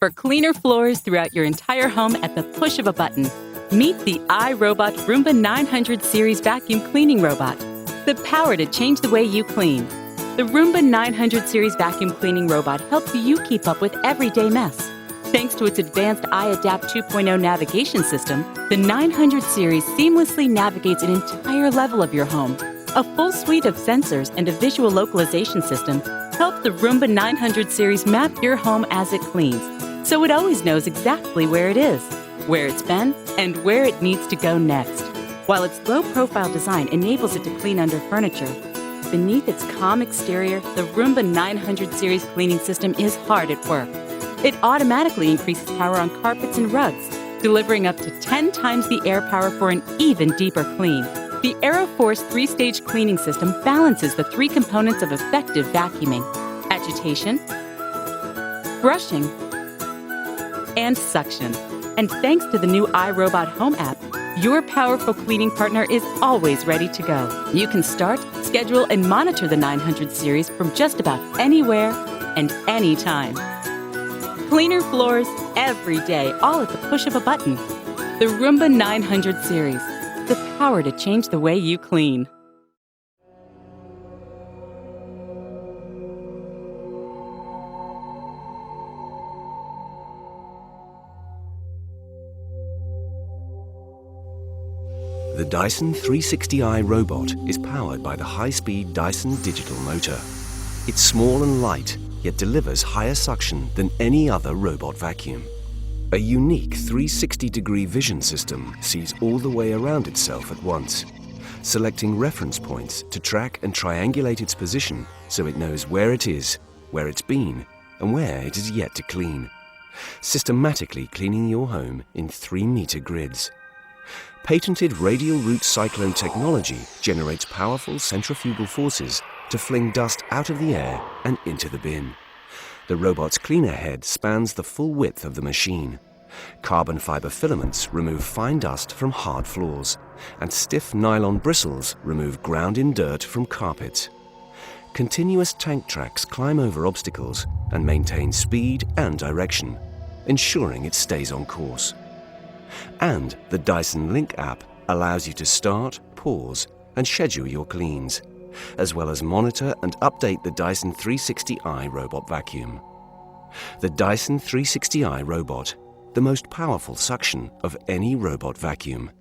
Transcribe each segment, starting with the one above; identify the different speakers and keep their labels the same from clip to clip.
Speaker 1: for cleaner floors throughout your entire home at the push of a button. Meet the iRobot Roomba 900 series vacuum cleaning robot. The power to change the way you clean. The Roomba 900 series vacuum cleaning robot helps you keep up with everyday mess. Thanks to its advanced iAdapt 2.0 navigation system, the 900 series seamlessly navigates an entire level of your home. A full suite of sensors and a visual localization system help the Roomba 900 series map your home as it cleans, so it always knows exactly where it is, where it's been, and where it needs to go next. While its low-profile design enables it to clean under furniture, beneath its calm exterior, the Roomba 900 series cleaning system is hard at work. It automatically increases power on carpets and rugs, delivering up to 10 times the air power for an even deeper clean. The AeroForce 3-stage cleaning system balances the 3 components of effective vacuuming: agitation, brushing, and suction. And thanks to the new iRobot Home app, your powerful cleaning partner is always ready to go. You can start, schedule, and monitor the 900 series from just about anywhere and anytime. Cleaner floors every day, all at the push of a button. The Roomba 900 series. The power to change the way you clean.
Speaker 2: The Dyson 360i robot is powered by the high-speed Dyson digital motor. It's small and light, yet delivers higher suction than any other robot vacuum. A unique 360-degree vision system sees all the way around itself at once, selecting reference points to track and triangulate its position so it knows where it is, where it's been, and where it is yet to clean, systematically cleaning your home in 3-meter grids. Patented radial root cyclone technology generates powerful centrifugal forces to fling dust out of the air and into the bin. The robot's cleaner head spans the full width of the machine. Carbon fiber filaments remove fine dust from hard floors, and stiff nylon bristles remove ground-in dirt from carpets. Continuous tank tracks climb over obstacles and maintain speed and direction, ensuring it stays on course. And the Dyson Link app allows you to start, pause, and schedule your cleans, as well as monitor and update the Dyson 360i robot vacuum. The Dyson 360i robot, the most powerful suction of any robot vacuum.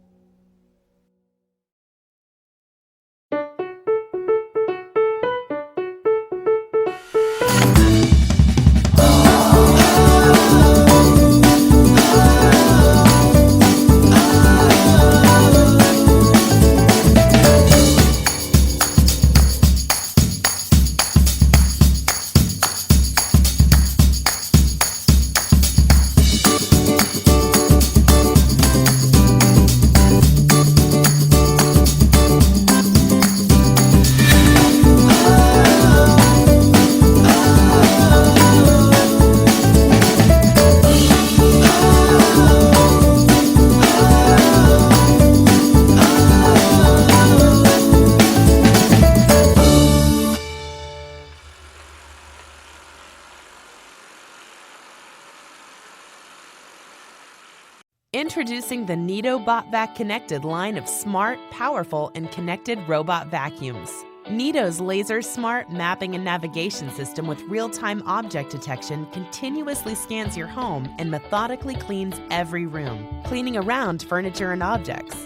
Speaker 3: Introducing the Neato Botvac connected line of smart, powerful, and connected robot vacuums. Neato's laser smart mapping and navigation system with real-time object detection continuously scans your home and methodically cleans every room, cleaning around furniture and objects.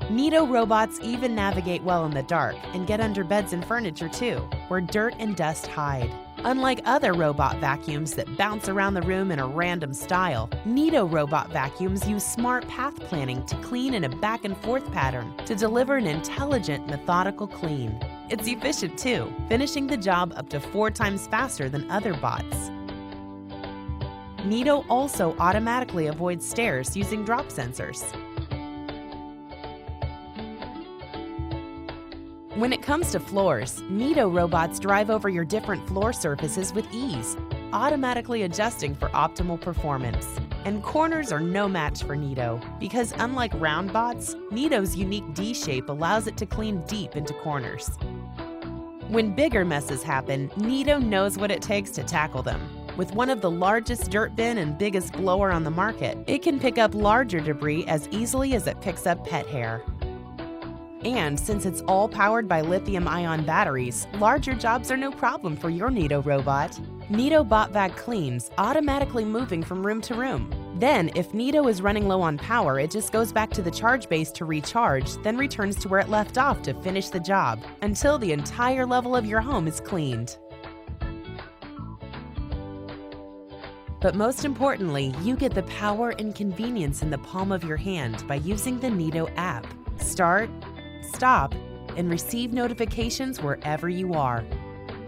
Speaker 3: Neato robots even navigate well in the dark and get under beds and furniture too, where dirt and dust hide. Unlike other robot vacuums that bounce around the room in a random style, Neato robot vacuums use smart path planning to clean in a back and forth pattern to deliver an intelligent, methodical clean. It's efficient too, finishing the job up to 4 times faster than other bots. Neato also automatically avoids stairs using drop sensors. When it comes to floors, Neato robots drive over your different floor surfaces with ease, automatically adjusting for optimal performance. And corners are no match for Neato, because unlike round bots, Neato's unique D shape allows it to clean deep into corners. When bigger messes happen, Neato knows what it takes to tackle them. With one of the largest dirt bin and biggest blower on the market, it can pick up larger debris as easily as it picks up pet hair. And since it's all powered by lithium-ion batteries, larger jobs are no problem for your Neato robot. Neato Botvac cleans, automatically moving from room to room. Then, if Neato is running low on power, it just goes back to the charge base to recharge, then returns to where it left off to finish the job, until the entire level of your home is cleaned. But most importantly, you get the power and convenience in the palm of your hand by using the Neato app. Start, stop, and receive notifications wherever you are.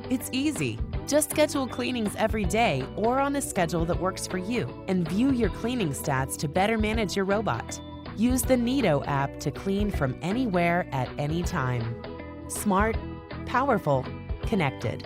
Speaker 3: It's easy. Just schedule cleanings every day or on a schedule that works for you, and view your cleaning stats to better manage your robot. Use the Neato app to clean from anywhere at any time. Smart, powerful, connected.